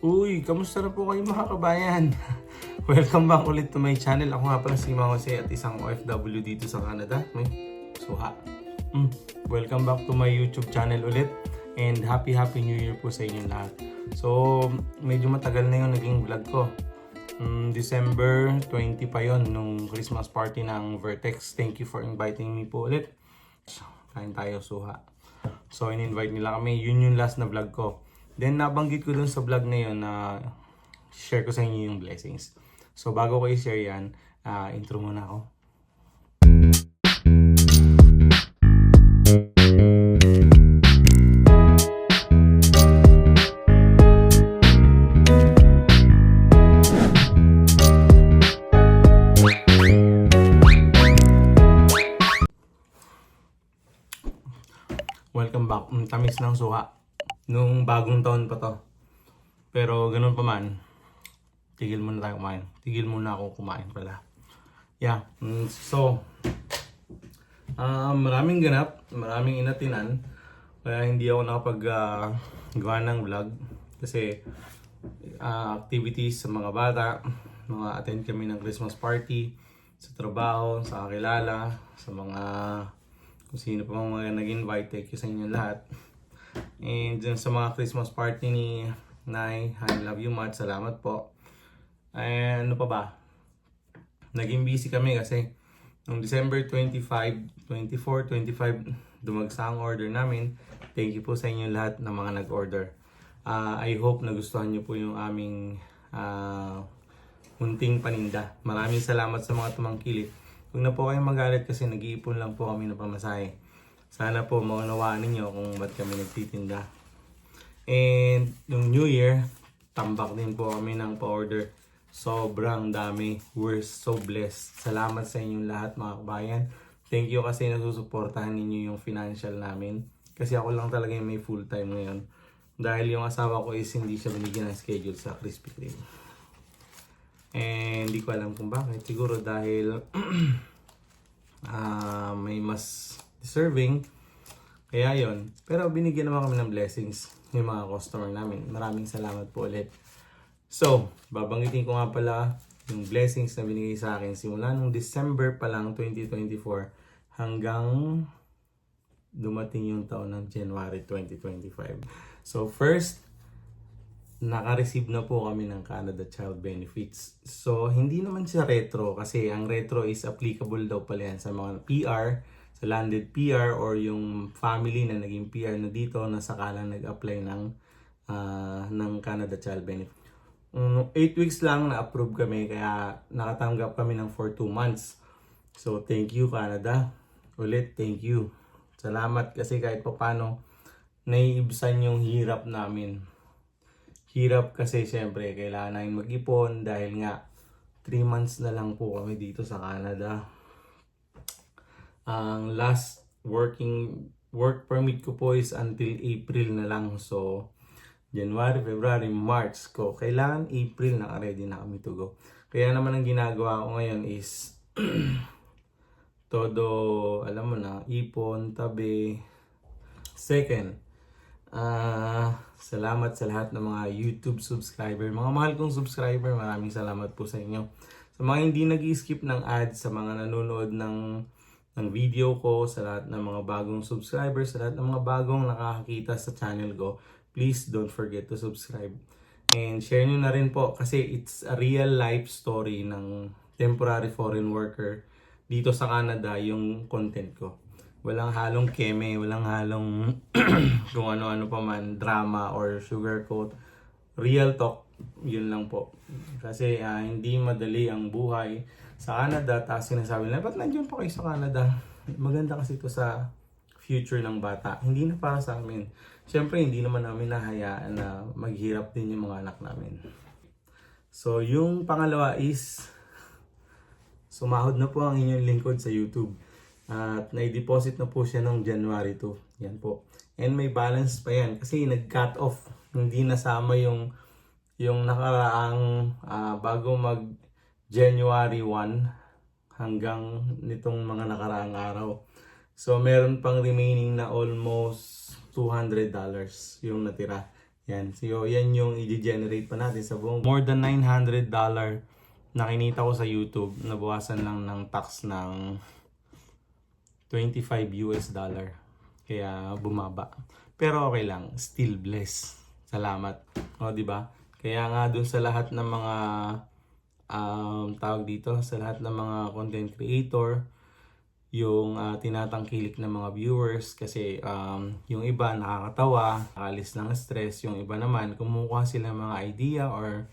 Uy, kamusta na po kayo mga kabayan? Welcome back ulit to my channel. Ako nga pala si Mang Jose at isang OFW dito sa Canada. May suha. Welcome back to my YouTube channel ulit. And happy New Year po sa inyo lahat. So, medyo matagal na yung naging vlog ko. December 20 pa yon nung Christmas party ng Vertex. Thank you for inviting me po ulit. Kain tayo, suha. So, in-invite nila kami. Yun yung last na vlog ko. Then, nabanggit ko dun sa vlog na yun na share ko sa inyo yung blessings. So, bago ko i-share yan, intro muna ako. Welcome back. Tamis ng suha. Nung bagong taon pa to. Pero ganun pa man, tigil muna tayo kumain. Tigil muna ako kumain pala. Yeah. So, maraming ganap, maraming inatinan. Kaya hindi ako nakapag-gawa ng vlog. Kasi activities sa mga bata, mga attend kami ng Christmas party, sa trabaho, sa kakilala, sa mga kung sino pa mga nag-invite. Thank you sa inyo lahat. And dun sa mga Christmas party ni Nay, I love you much. Salamat po. And ano pa ba? Naging busy kami kasi noong December 25, 24, 25, dumagsa ang order namin. Thank you po sa inyo lahat na mga nag-order. I hope nagustuhan nyo po yung aming munting paninda. Maraming salamat sa mga tumangkilik. Huwag na po kayong magalit kasi nag-iipon lang po kami ng pamasahe. Sana po maunawaan ninyo kung ba't kami nagtitinda. And yung New Year, tambak din po kami ng pa-order. Sobrang dami. We're so blessed. Salamat sa inyong lahat mga kabayan. Thank you kasi nasusuportahan ninyo yung financial namin. Kasi ako lang talaga yung may full time ngayon. Dahil yung asawa ko is hindi siya binigyan ng schedule sa Krispy Kreme. And hindi ko alam kung bakit. Siguro dahil may mas deserving. Kaya yon. Pero binigyan naman kami ng blessings yung mga customer namin. Maraming salamat po ulit. So, babanggitin ko nga pala yung blessings na binigay sa akin simula nung December pa lang 2024 hanggang dumating yung taon ng January 2025. So, first, naka-receive na po kami ng Canada Child Benefits. So, hindi naman siya retro kasi ang retro is applicable daw pala yan sa mga PR, sa landed PR or yung family na naging PR na dito na sakalang nag-apply ng Canada Child Benefit. 8 weeks lang na-approve kami kaya nakatanggap kami ng for 2 months. So thank you Canada. Ulit thank you. Salamat kasi kahit pa paano naiibsan yung hirap namin. Hirap kasi syempre kailangan namin mag-ipon dahil nga 3 months na lang po kami dito sa Canada. Ang last work permit ko po is until April na lang. So, January, February, March ko. Kailangan April naka-ready na kami to go. Kaya naman ang ginagawa ko ngayon is todo, alam mo na, ipon, tabi. Second, salamat sa lahat ng mga YouTube subscriber. Mga mahal kong subscriber, maraming salamat po sa inyo. Sa mga hindi nag-skip ng ads, sa mga nanonood ng video ko, sa lahat ng mga bagong subscribers, sa lahat ng mga bagong nakakakita sa channel ko, please don't forget to subscribe. And share nyo na rin po kasi it's a real life story ng temporary foreign worker dito sa Canada yung content ko. Walang halong keme, walang halong kung ano-ano pa man, drama or sugarcoat. Real talk, yun lang po. Kasi hindi madali ang buhay sa Canada, tapos sinasabi nila, ba't nandiyan pa kayo sa Canada? Maganda kasi ito sa future ng bata. Hindi na para sa amin. Siyempre, hindi naman namin nahayaan na maghirap din yung mga anak namin. So, yung pangalawa is, sumahod na po ang inyong lingkod sa YouTube. At nai-deposit na po siya noong January 2. Yan po. And may balance pa yan. Kasi nag-cut off. Hindi nasama yung nakaraang bago mag January 1 hanggang nitong mga nakaraang araw. So meron pang remaining na almost $200 yung natira. Yan. So, yan yung i-generate pa natin sa buong. More than $900 na kinita ko sa YouTube. Nabawasan lang ng tax ng $25. Kaya bumaba. Pero okay lang. Still blessed. Salamat. O, di ba? Kaya nga dun sa lahat ng mga tawag dito, sa lahat ng mga content creator, yung tinatangkilik ng mga viewers kasi yung iba nakakatawa, nakalis ng stress, yung iba naman kumukuha sila mga idea or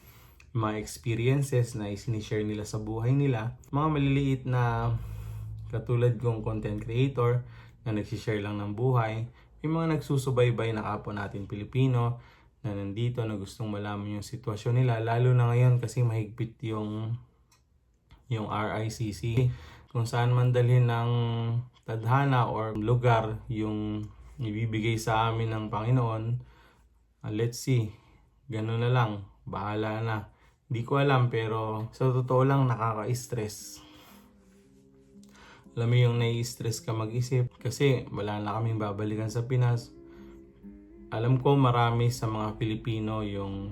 mga experiences na isinishare nila sa buhay nila. Mga maliliit na katulad kong content creator na nagsishare lang ng buhay, may mga nagsusubaybay na kapwa natin Pilipino na nandito na gustong malaman yung sitwasyon nila, lalo na ngayon kasi mahigpit yung RICC. Kung saan man dalhin ng tadhana or lugar yung ibibigay sa amin ng Panginoon, let's see, ganun na lang, bahala na. Hindi ko alam pero sa totoo lang nakaka-stress. Alam mo yung nai-stress ka mag-isip kasi wala na kaming babalikan sa Pinas. Alam ko marami sa mga Pilipino yung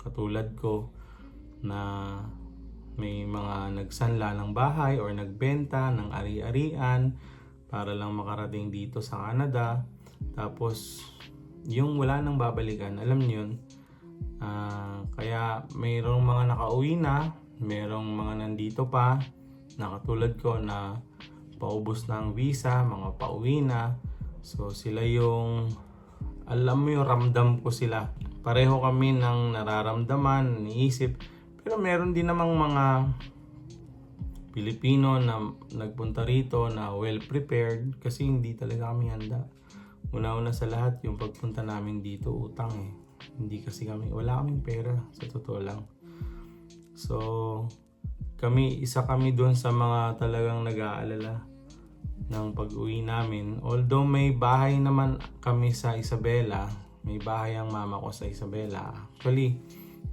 katulad ko na may mga nagsanla ng bahay or nagbenta ng ari-arian para lang makarating dito sa Canada. Tapos, yung wala nang babalikan, alam niyo yun. Kaya mayroong mga nakauwi na, mayroong mga nandito pa, na katulad ko na paubos na ang visa, mga pauwi na. So, sila yung, alam mo yung ramdam ko sila. Pareho kami ng nararamdaman, niisip. Pero meron din namang mga Pilipino na nagpunta rito na well prepared kasi hindi talaga kami handa. Una-una sa lahat yung pagpunta namin dito utang eh. Hindi kasi wala kaming pera sa totoo lang. So isa kami doon sa mga talagang nag-aalala ng pag-uwi namin. Although may bahay naman kami sa Isabela, may bahay ang mama ko sa Isabela. Actually,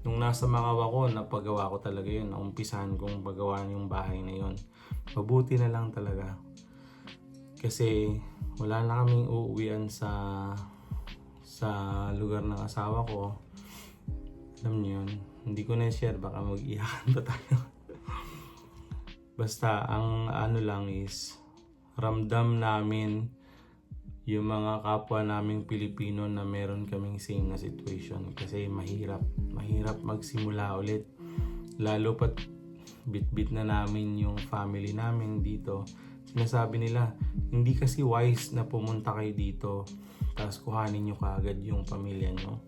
nung nasa Mangawa ko, napagawa ko talaga yun. Naumpisahan kong pagawa yung bahay na yun. Mabuti na lang talaga. Kasi wala na kaming uuwian sa lugar ng asawa ko. Alam niyo yun. Hindi ko na-share, baka mag-iyakan pa tayo. Basta, ang ano lang is, ramdam namin yung mga kapwa naming Pilipino na meron kaming same na situation kasi mahirap magsimula ulit, lalo pat bit na namin yung family namin dito. Sinasabi nila hindi kasi wise na pumunta kayo dito tapos kuhanin nyo kaagad yung pamilya nyo.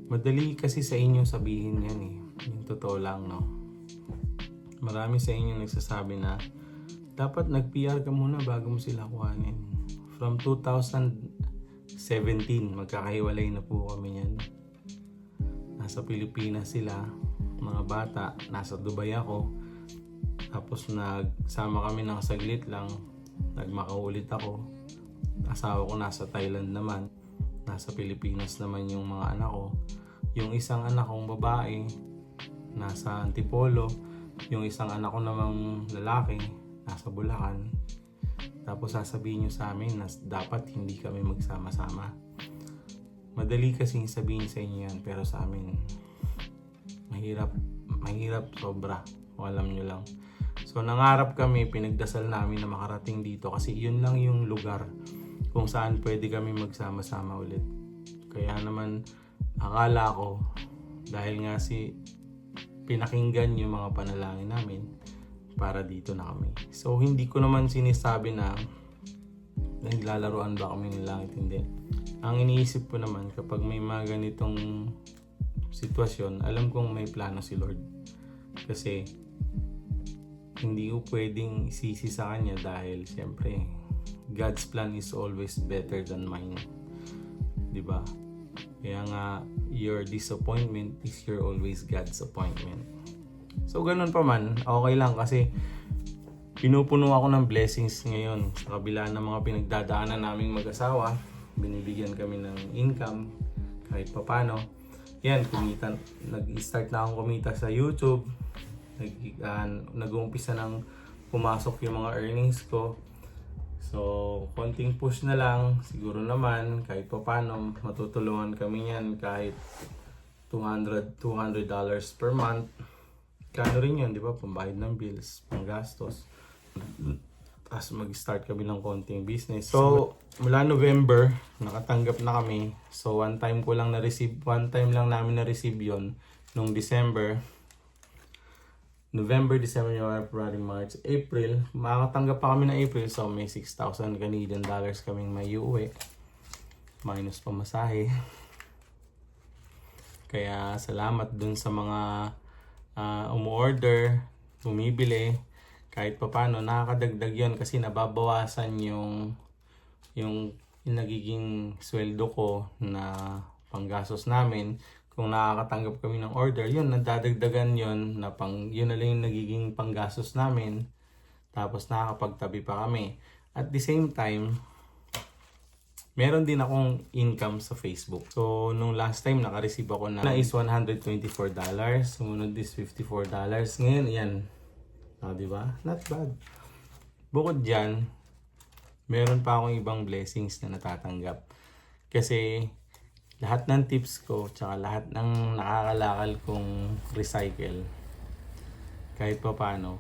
Madali kasi sa inyo sabihin yan eh, yung totoo lang, no? Marami sa inyo nagsasabi na dapat nag-PR ka muna bago mo sila kuhanin. From 2017, magkakahiwalay na po kami yan. Nasa Pilipinas sila, mga bata, nasa Dubai ako. Tapos nagsama kami ng saglit lang, nagmakaulit ako. Asawa ko nasa Thailand naman, nasa Pilipinas naman yung mga anak ko. Yung isang anak kong babae, nasa Antipolo. Yung isang anak ko namang lalaki, nasa Bulacan. Tapos sasabihin nyo sa amin na dapat hindi kami magsama-sama. Madali kasing sabihin sa inyo yan, pero sa amin mahirap sobra. O alam nyo lang. So nangarap kami, pinagdasal namin na makarating dito kasi yun lang yung lugar kung saan pwede kami magsama-sama ulit. Kaya naman akala ko dahil nga pinakinggan yung mga panalangin namin, para dito na kami. So, hindi ko naman sinisabi na naglalaroan ba kami ng langit, hindi. Ang iniisip ko naman, kapag may mga ganitong sitwasyon, alam kong may plano si Lord. Kasi, hindi ko pwedeng isisi sa Kanya dahil, siyempre, God's plan is always better than mine. Diba? Kaya nga, your disappointment is your always God's appointment. So ganun pa man, okay lang kasi pinupuno ako ng blessings ngayon sa kabila ng mga pinagdadaanan naming mag-asawa. Binibigyan kami ng income kahit papano. Yan, nag-start na akong kumita sa YouTube. Nag-uumpisa ng pumasok yung mga earnings ko. So, konting push na lang, siguro naman, kahit pa paano, matutulungan kami yan kahit $200 per month. Kano rin yun, di ba? Pambayad ng bills, panggastos. Tapos mag-start kami ng konting business. So, mula November, nakatanggap na kami. So, one time lang namin na-receive yon nung December. November, December, January, February, March, April. Makakatanggap pa kami ng April. So, may 6,000 Canadian dollars kaming may uuwi. Minus pamasahe. Kaya, salamat dun sa mga umu-order, bumibili. Kahit pa paano, nakakadagdag yon kasi nababawasan yung nagiging sweldo ko na panggastos namin. Kung nakakatanggap kami ng order, yun, nadadagdagan yun na yun na lang yung nagiging panggastos namin. Tapos nakakapagtabi pa kami. At the same time, meron din akong income sa Facebook. So, nung last time naka-receive ako na is $124. Sumunod is $54. Ngayon, yan. Di ba? Not bad. Bukod dyan, meron pa akong ibang blessings na natatanggap. Kasi, lahat ng tips ko, tsaka lahat ng nakakalakal kong recycle, kahit pa paano,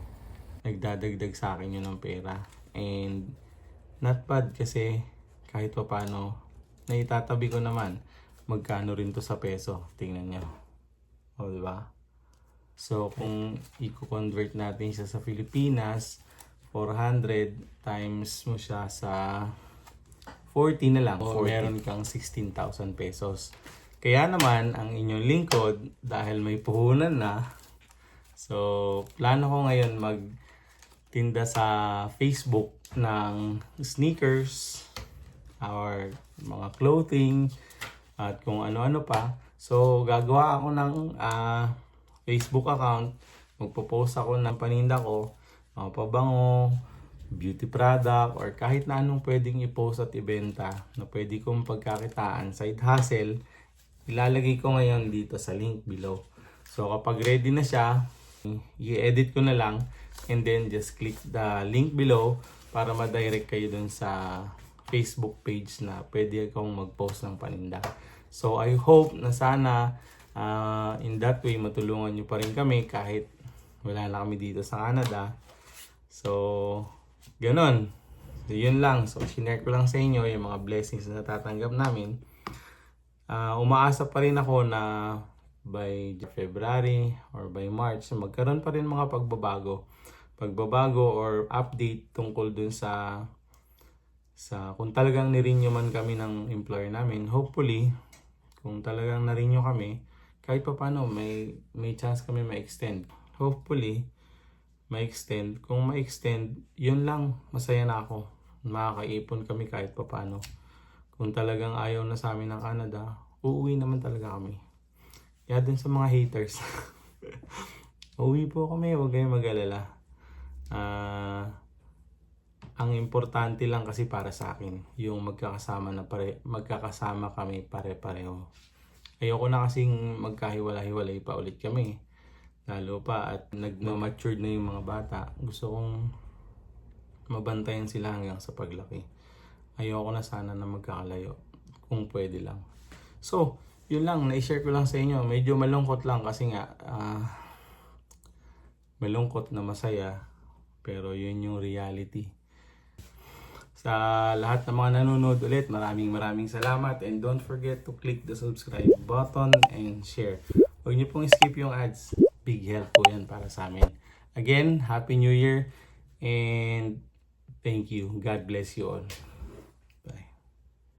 nagdadagdag sa akin yun ng pera. And, not bad kasi, kahit pa paano, naitatabi ko naman, magkano rin to sa peso. Tingnan nyo. O, diba? So, kung i-convert natin siya sa Pilipinas, 400 times mo siya sa 40 na lang. O, meron kang 16,000 pesos. Kaya naman, ang inyong lingkod, dahil may puhunan na, so, plano ko ngayon magtinda sa Facebook ng sneakers, or mga clothing, at kung ano-ano pa. So, gagawa ako ng Facebook account. Magpo-post ako ng paninda ko, mga pabango, beauty product, or kahit na anong pwedeng i-post at ibenta na pwede kong pagkakitaan, side hustle. Ilalagay ko ngayon dito sa link below. So, kapag ready na siya, i-edit ko na lang, and then just click the link below para ma-direct kayo dun sa Facebook page na pwede akong mag-post ng paninda. So, I hope na sana in that way matulungan nyo pa rin kami kahit wala na kami dito sa Canada. So, ganon. So, yun lang. So, sinare ko lang sa inyo yung mga blessings na natatanggap namin. Umaasa pa rin ako na by February or by March, magkaroon pa rin mga pagbabago or update tungkol dun sa kung talagang nirenew man kami ng employer namin. Hopefully, kung talagang na-renew kami, kahit pa paano may chance kami ma-extend. Hopefully, ma-extend. Kung ma-extend, yun lang, masaya na ako. Makakaipon kami kahit pa paano. Kung talagang ayaw na sa amin ng Canada, uuwi naman talaga kami. Kaya dun sa mga haters, uuwi po kami, huwag kayong mag-alala. Ang importante lang kasi para sa akin, yung magkakasama kami pare-pareho. Ayoko na kasing magkahiwalay-hiwalay pa ulit kami. Lalo pa at nag-matured na yung mga bata. Gusto kong mabantayan sila hanggang sa paglaki. Ayoko na sana na magkakalayo. Kung pwede lang. So, yun lang. Na-share ko lang sa inyo. Medyo malungkot lang kasi nga malungkot na masaya. Pero yun yung reality. Sa lahat ng mga nanonood ulit, maraming salamat. And don't forget to click the subscribe button and share. Huwag niyo pong skip yung ads. Big help po yan para sa amin. Again, Happy New Year and thank you. God bless you all.